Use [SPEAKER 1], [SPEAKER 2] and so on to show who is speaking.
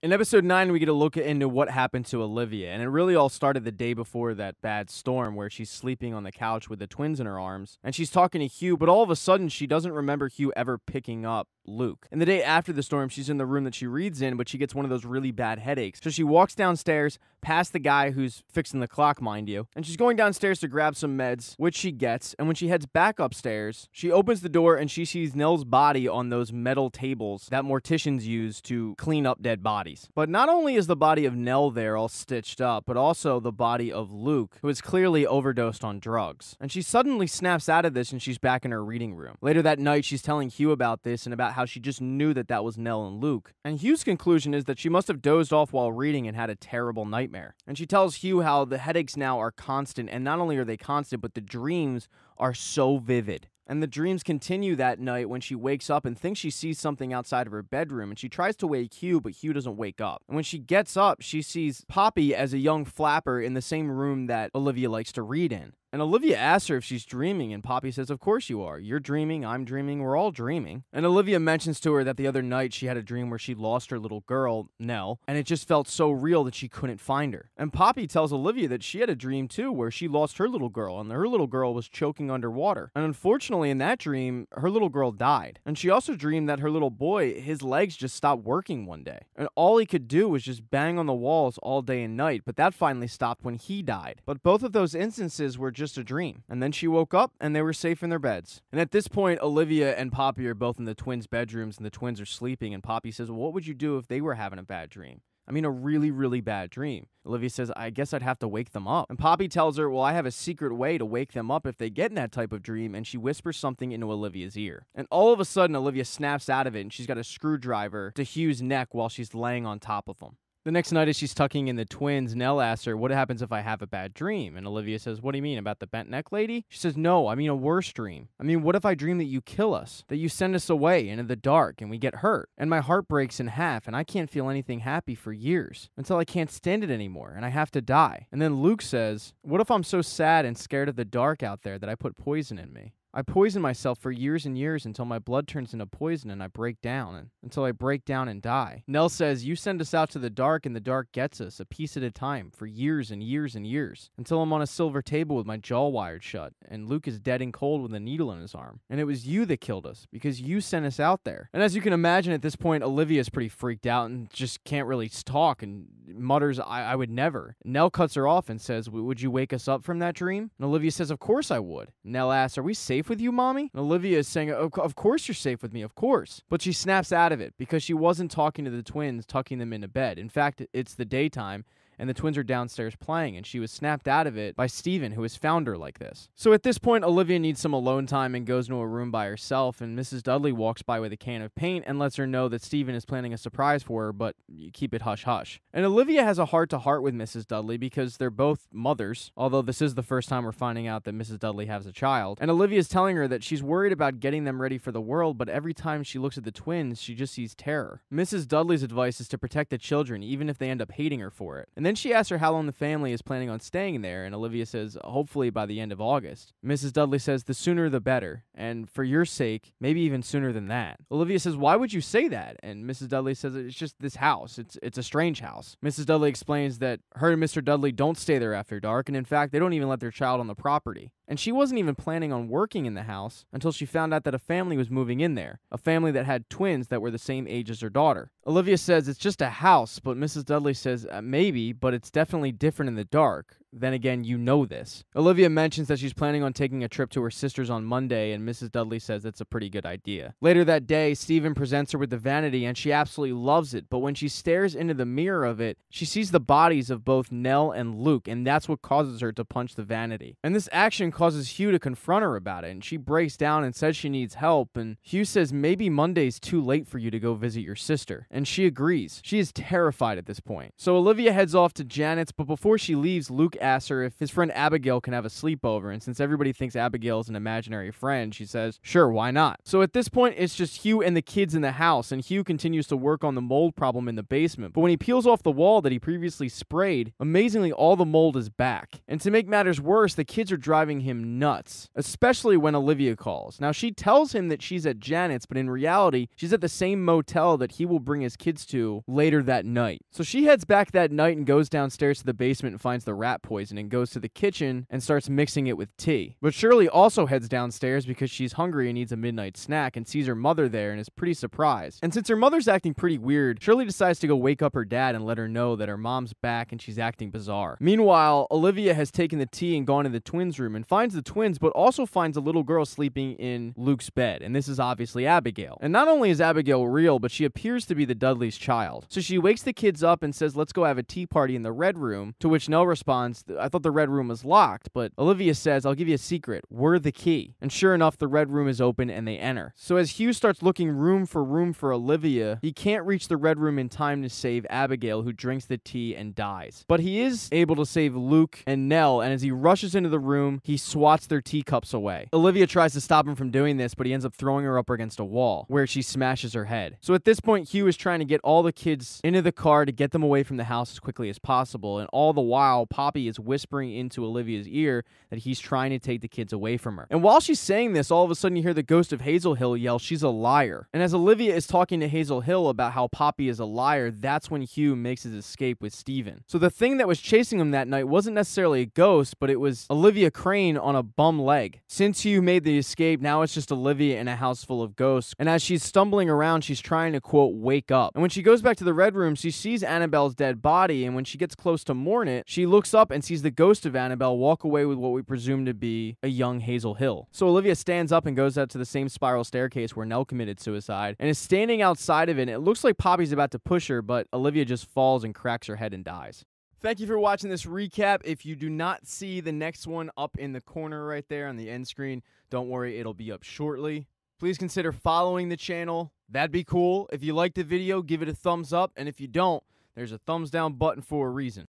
[SPEAKER 1] In episode 9, we get a look into what happened to Olivia, and it really all started the day before that bad storm where she's sleeping on the couch with the twins in her arms, and she's talking to Hugh, but all of a sudden she doesn't remember Hugh ever picking up Luke. And the day after the storm, she's in the room that she reads in, but she gets one of those really bad headaches. So she walks downstairs, past the guy who's fixing the clock, mind you, and she's going downstairs to grab some meds, which she gets, and when she heads back upstairs, she opens the door and she sees Nell's body on those metal tables that morticians use to clean up dead bodies. But not only is the body of Nell there all stitched up, but also the body of Luke, who is clearly overdosed on drugs. And she suddenly snaps out of this and she's back in her reading room. Later that night, she's telling Hugh about this and about how she just knew that that was Nell and Luke. And Hugh's conclusion is that she must have dozed off while reading and had a terrible nightmare. And she tells Hugh how the headaches now are constant, and not only are they constant, but the dreams are so vivid. And the dreams continue that night when she wakes up and thinks she sees something outside of her bedroom, and she tries to wake Hugh, but Hugh doesn't wake up. And when she gets up, she sees Poppy as a young flapper in the same room that Olivia likes to read in. And Olivia asks her if she's dreaming, and Poppy says, of course you are. You're dreaming, I'm dreaming, we're all dreaming. And Olivia mentions to her that the other night she had a dream where she lost her little girl, Nell, and it just felt so real that she couldn't find her. And Poppy tells Olivia that she had a dream too where she lost her little girl, and her little girl was choking underwater. And unfortunately in that dream, her little girl died. And she also dreamed that her little boy, his legs just stopped working one day. And all he could do was just bang on the walls all day and night, but that finally stopped when he died. But both of those instances were just a dream. And then she woke up and they were safe in their beds. And at this point, Olivia and Poppy are both in the twins' bedrooms and the twins are sleeping. And Poppy says, well, what would you do if they were having a bad dream? I mean, a really, really bad dream. Olivia says, I guess I'd have to wake them up. And Poppy tells her, well, I have a secret way to wake them up if they get in that type of dream. And she whispers something into Olivia's ear. And all of a sudden, Olivia snaps out of it and she's got a screwdriver to Hugh's neck while she's laying on top of him. The next night, as she's tucking in the twins, Nell asks her, what happens if I have a bad dream? And Olivia says, what do you mean, about the bent neck lady? She says, no, I mean a worse dream. I mean, what if I dream that you kill us, that you send us away into the dark and we get hurt, and my heart breaks in half and I can't feel anything happy for years, until I can't stand it anymore and I have to die? And then Luke says, what if I'm so sad and scared of the dark out there that I put poison in me? I poison myself for years and years until my blood turns into poison and I break down, and until I break down and die. Nell says, you send us out to the dark and the dark gets us a piece at a time for years and years and years, until I'm on a silver table with my jaw wired shut and Luke is dead and cold with a needle in his arm. And it was you that killed us because you sent us out there. And as you can imagine, at this point, Olivia's pretty freaked out and just can't really talk and mutters, I would never. Nell cuts her off and says, would you wake us up from that dream? And Olivia says, of course I would. Nell asks, are we safe with you, Mommy? And Olivia is saying, of course you're safe with me, of course. But she snaps out of it because she wasn't talking to the twins, tucking them into bed. In fact, it's the daytime, and the twins are downstairs playing, and she was snapped out of it by Steven, who has found her like this. So at this point, Olivia needs some alone time and goes into a room by herself, and Mrs. Dudley walks by with a can of paint and lets her know that Steven is planning a surprise for her, but you keep it hush-hush. And Olivia has a heart-to-heart with Mrs. Dudley because they're both mothers, although this is the first time we're finding out that Mrs. Dudley has a child. And Olivia's telling her that she's worried about getting them ready for the world, but every time she looks at the twins, she just sees terror. Mrs. Dudley's advice is to protect the children, even if they end up hating her for it. And then she asks her how long the family is planning on staying there, and Olivia says, hopefully by the end of August. Mrs. Dudley says, the sooner the better, and for your sake, maybe even sooner than that. Olivia says, why would you say that? And Mrs. Dudley says, it's just this house. It's a strange house. Mrs. Dudley explains that her and Mr. Dudley don't stay there after dark, and in fact, they don't even let their child on the property. And she wasn't even planning on working in the house until she found out that a family was moving in there, a family that had twins that were the same age as her daughter. Olivia says it's just a house, but Mrs. Dudley says maybe, but it's definitely different in the dark. Then again, you know this. Olivia mentions that she's planning on taking a trip to her sister's on Monday, and Mrs. Dudley says it's a pretty good idea. Later that day, Steven presents her with the vanity, and she absolutely loves it, but when she stares into the mirror of it, she sees the bodies of both Nell and Luke, and that's what causes her to punch the vanity. And this action causes Hugh to confront her about it, and she breaks down and says she needs help, and Hugh says maybe Monday's too late for you to go visit your sister, and she agrees. She is terrified at this point. So Olivia heads off to Janet's, but before she leaves, Luke asks her if his friend Abigail can have a sleepover, and since everybody thinks Abigail is an imaginary friend, she says, sure, why not? So at this point, it's just Hugh and the kids in the house, and Hugh continues to work on the mold problem in the basement. But when he peels off the wall that he previously sprayed, amazingly, all the mold is back. And to make matters worse, the kids are driving him nuts, especially when Olivia calls. Now, she tells him that she's at Janet's, but in reality, she's at the same motel that he will bring his kids to later that night. So she heads back that night and goes downstairs to the basement and finds the rat poison and goes to the kitchen and starts mixing it with tea. But Shirley also heads downstairs because she's hungry and needs a midnight snack and sees her mother there and is pretty surprised. And since her mother's acting pretty weird, Shirley decides to go wake up her dad and let her know that her mom's back and she's acting bizarre. Meanwhile, Olivia has taken the tea and gone to the twins' room and finds the twins, but also finds a little girl sleeping in Luke's bed. And this is obviously Abigail. And not only is Abigail real, but she appears to be the Dudley's child. So she wakes the kids up and says, let's go have a tea party in the red room, to which Nell responds, I thought the red room was locked, but Olivia says, I'll give you a secret. We're the key. And sure enough, the red room is open and they enter. So as Hugh starts looking room for Olivia, he can't reach the red room in time to save Abigail, who drinks the tea and dies. But he is able to save Luke and Nell, and as he rushes into the room, he swats their teacups away. Olivia tries to stop him from doing this, but he ends up throwing her up against a wall, where she smashes her head. So at this point, Hugh is trying to get all the kids into the car to get them away from the house as quickly as possible, and all the while, Poppy is whispering into Olivia's ear that he's trying to take the kids away from her. And while she's saying this, all of a sudden you hear the ghost of Hazel Hill yell, she's a liar. And as Olivia is talking to Hazel Hill about how Poppy is a liar, that's when Hugh makes his escape with Steven. So the thing that was chasing him that night wasn't necessarily a ghost, but it was Olivia Crane on a bum leg. Since Hugh made the escape, now it's just Olivia in a house full of ghosts, and as she's stumbling around, she's trying to, quote, wake up. And when she goes back to the red room, she sees Annabelle's dead body, and when she gets close to mourn it, she looks up and sees the ghost of Annabelle walk away with what we presume to be a young Hazel Hill. So Olivia stands up and goes out to the same spiral staircase where Nell committed suicide, and is standing outside of it, and it looks like Poppy's about to push her, but Olivia just falls and cracks her head and dies. Thank you for watching this recap. If you do not see the next one up in the corner right there on the end screen, don't worry, it'll be up shortly. Please consider following the channel. That'd be cool. If you liked the video, give it a thumbs up, and if you don't, there's a thumbs down button for a reason.